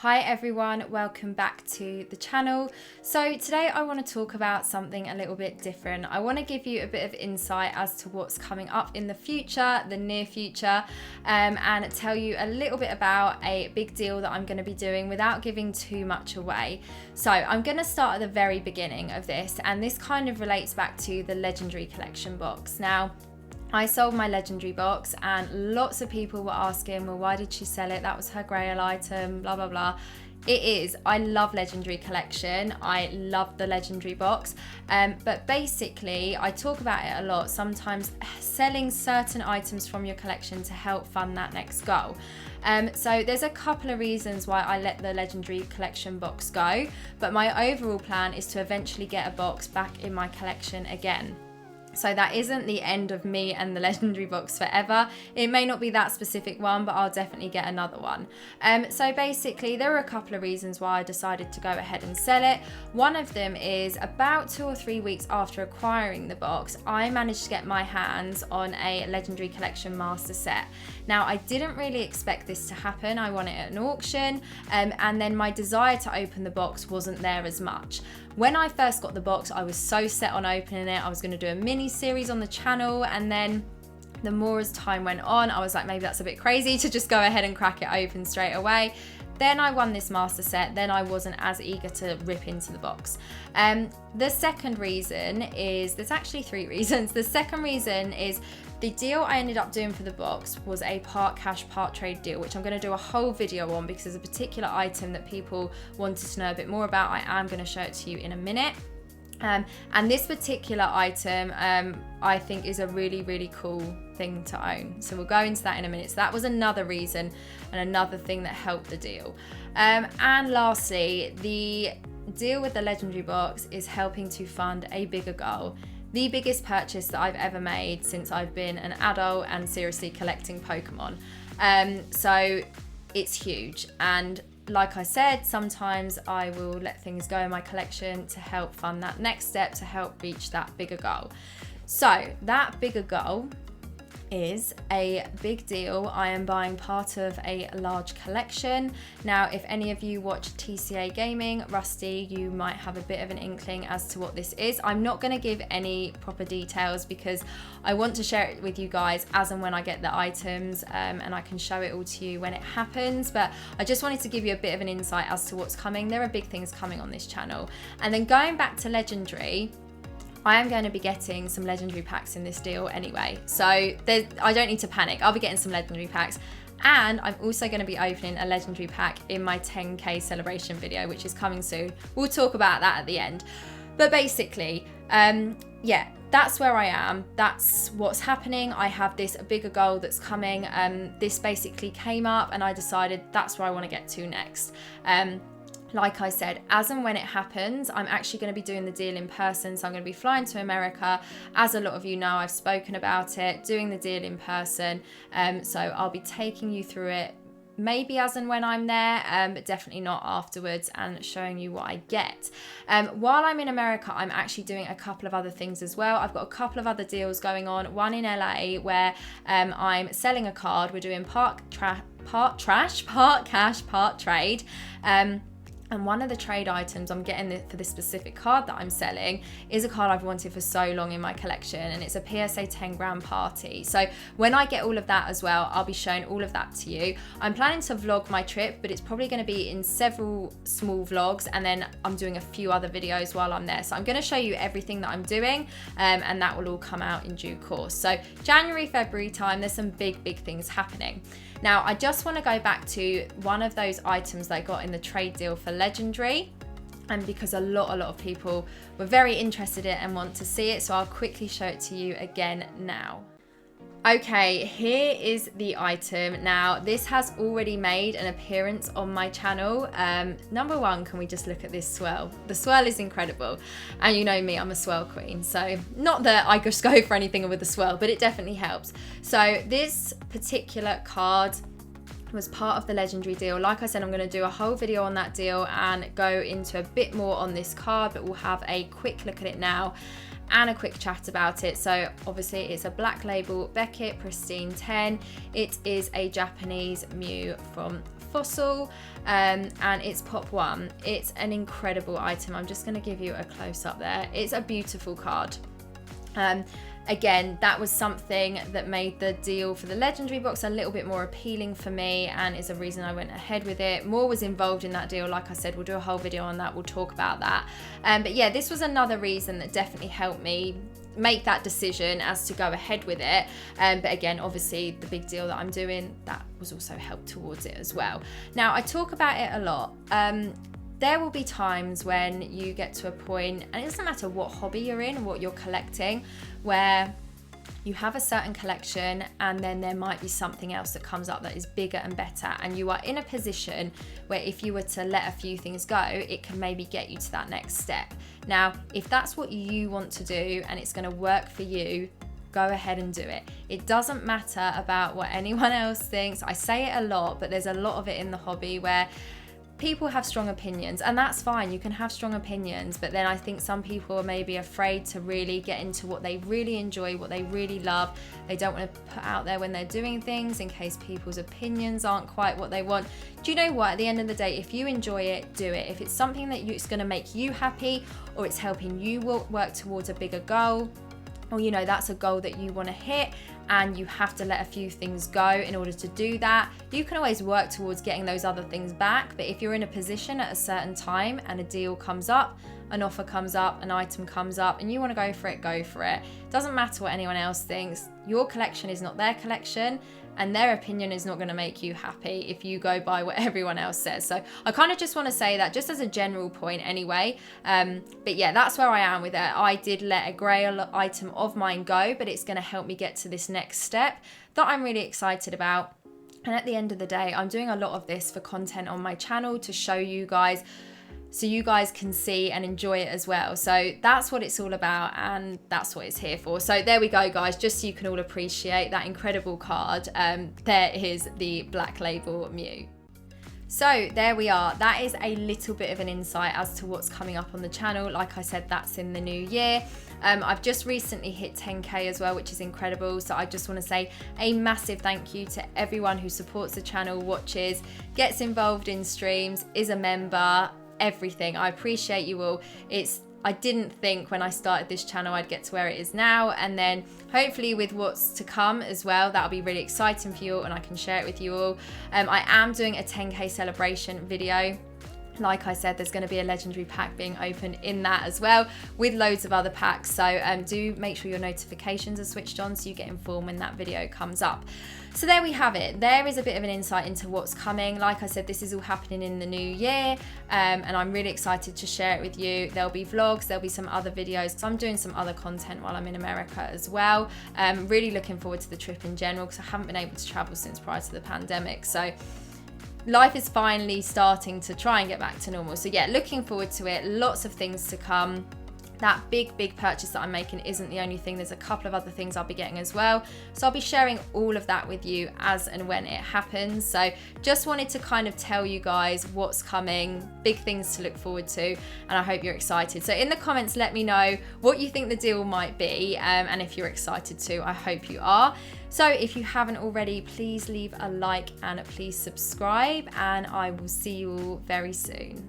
Hi everyone, welcome back to the channel. So today I want to talk about something a little bit different. I want to give you a bit of insight as to what's coming up in the future, the near future, and tell you a little bit about a big deal that I'm going to be doing without giving too much away. So I'm going to start at the very beginning of this, and this kind of relates back to the Legendary Collection box. Now, I sold my Legendary box and lots of people were asking, well, why did she sell it? That was her grail item, blah, blah, blah. It is. I love Legendary Collection. I love the Legendary box. But basically, I talk about it a lot, sometimes selling certain items from your collection to help fund that next goal. So there's a couple of reasons why I let the Legendary Collection box go, but my overall plan is to eventually get a box back in my collection again. So that isn't the end of me and the Legendary box forever. It may not be that specific one, but I'll definitely get another one. So basically, there are a couple of reasons why I decided to go ahead and sell it. One of them is about 2 or 3 weeks after acquiring the box, I managed to get my hands on a Legendary Collection master set. Now, I didn't really expect this to happen. I won it at an auction, and then my desire to open the box wasn't there as much. When I first got the box, I was so set on opening it. I was going to do a mini series on the channel, and then the more as time went on, I was like, maybe that's a bit crazy to just go ahead and crack it open straight away. Then I won this master set, then I wasn't as eager to rip into the box. The second reason is, there's actually 3 reasons. The second reason is the deal I ended up doing for the box was a part cash, part trade deal, which I'm going to do a whole video on because there's a particular item that people wanted to know a bit more about. I am going to show it to you in a minute. And this particular item, I think is a really, really cool thing to own. So we'll go into that in a minute. So that was another reason and another thing that helped the deal. And lastly, the deal with the Legendary box is helping to fund a bigger goal. The biggest purchase that I've ever made since I've been an adult and seriously collecting Pokemon. So it's huge. And like I said, sometimes I will let things go in my collection to help fund that next step, to help reach that bigger goal. So that bigger goal is a big deal. I am buying part of a large collection. Now, if any of you watch TCA Gaming, Rusty, you might have a bit of an inkling as to what this is. I'm not going to give any proper details because I want to share it with you guys as and when I get the items, and I can show it all to you when it happens. But I just wanted to give you a bit of an insight as to what's coming. There are big things coming on this channel. And then going back to Legendary, I am going to be getting some Legendary packs in this deal anyway. So I don't need to panic. I'll be getting some Legendary packs. And I'm also going to be opening a Legendary pack in my 10K celebration video, which is coming soon. We'll talk about that at the end. But basically, yeah, that's where I am. That's what's happening. I have this bigger goal that's coming. This basically came up and I decided that's where I want to get to next. Like I said, as and when it happens, I'm actually going to be doing the deal in person. So I'm going to be flying to America. As a lot of you know, I've spoken about it, doing the deal in person. So I'll be taking you through it maybe as and when I'm there, but definitely not afterwards, and showing you what I get. While I'm in America, I'm actually doing a couple of other things as well. I've got a couple of other deals going on. One in LA where I'm selling a card. We're doing part cash, part trade. And one of the trade items I'm getting for this specific card that I'm selling is a card I've wanted for so long in my collection, and it's a PSA 10 grand party. So when I get all of that as well, I'll be showing all of that to you. I'm planning to vlog my trip, but it's probably going to be in several small vlogs, and then I'm doing a few other videos while I'm there. So I'm going to show you everything that I'm doing, and that will all come out in due course. So January, February time, there's some big things happening. Now, I just want to go back to one of those items that I got in the trade deal for Legendary, and because a lot of people were very interested in it and want to see it, so I'll quickly show it to you again now. Okay, here is the item. Now, this has already made an appearance on my channel. Number one, can we just look at this swirl? The swirl is incredible. And you know me, I'm a swirl queen. So not that I just go for anything with a swirl, but it definitely helps. So this particular card was part of the Legendary deal. Like I said, I'm going to do a whole video on that deal and go into a bit more on this card, but we'll have a quick look at it now and a quick chat about it. So obviously it's a black label Beckett Pristine 10. It is a Japanese Mew from Fossil, and it's Pop 1. It's an incredible item. I'm just going to give you a close up there. It's a beautiful card. Again, that was something that made the deal for the Legendary box a little bit more appealing for me, and is a reason I went ahead with it. More was involved in that deal. Like I said, we'll do a whole video on that. We'll talk about that. But yeah, this was another reason that definitely helped me make that decision as to go ahead with it. But again, obviously the big deal that I'm doing, that was also helped towards it as well. Now, I talk about it a lot. There will be times when you get to a point, and it doesn't matter what hobby you're in, what you're collecting, where you have a certain collection and then there might be something else that comes up that is bigger and better, and you are in a position where if you were to let a few things go, it can maybe get you to that next step. Now, if that's what you want to do and it's going to work for you, go ahead and do it. It doesn't matter about what anyone else thinks. I say it a lot, but there's a lot of it in the hobby where people have strong opinions, and that's fine. You can have strong opinions, but then I think some people are maybe afraid to really get into what they really enjoy, what they really love. They don't want to put out there when they're doing things in case people's opinions aren't quite what they want. Do you know what? At the end of the day, if you enjoy it, do it. If it's something that it's going to make you happy, or it's helping you work towards a bigger goal, or you know that's a goal that you want to hit and you have to let a few things go in order to do that, you can always work towards getting those other things back. But if you're in a position at a certain time and a deal comes up, an offer comes up, an item comes up, and you want to go for it, go for it. Doesn't matter what anyone else thinks. Your collection is not their collection, and their opinion is not going to make you happy if you go by what everyone else says. So I kind of just want to say that just as a general point anyway. But yeah, that's where I am with it. I did let a grail item of mine go, but it's going to help me get to this next step that I'm really excited about. And at the end of the day, I'm doing a lot of this for content on my channel to show you guys, so you guys can see and enjoy it as well. So that's what it's all about, and that's what it's here for. So there we go, guys, just so you can all appreciate that incredible card. There is the Black Label Mew. So there we are. That is a little bit of an insight as to what's coming up on the channel. Like I said, that's in the new year. I've just recently hit 10K as well, which is incredible. So I just want to say a massive thank you to everyone who supports the channel, watches, gets involved in streams, is a member, everything. I appreciate you all. I didn't think when I started this channel I'd get to where it is now, and then hopefully with what's to come as well, that'll be really exciting for you all and I can share it with you all. I am doing a 10K celebration video. Like I said, there's going to be a legendary pack being opened in that as well, with loads of other packs. So do make sure your notifications are switched on so you get informed when that video comes up. So there we have it. There is a bit of an insight into what's coming. Like I said, this is all happening in the new year, and I'm really excited to share it with you. There'll be vlogs, there'll be some other videos, because I'm doing some other content while I'm in America as well. Really looking forward to the trip in general, because I haven't been able to travel since prior to the pandemic. So life is finally starting to try and get back to normal. So yeah, looking forward to it. Lots of things to come. That big purchase that I'm making isn't the only thing. There's a couple of other things I'll be getting as well. So I'll be sharing all of that with you as and when it happens. So just wanted to kind of tell you guys what's coming, big things to look forward to, and I hope you're excited. So in the comments, let me know what you think the deal might be, and if you're excited too. I hope you are. So if you haven't already, please leave a like and please subscribe, and I will see you all very soon.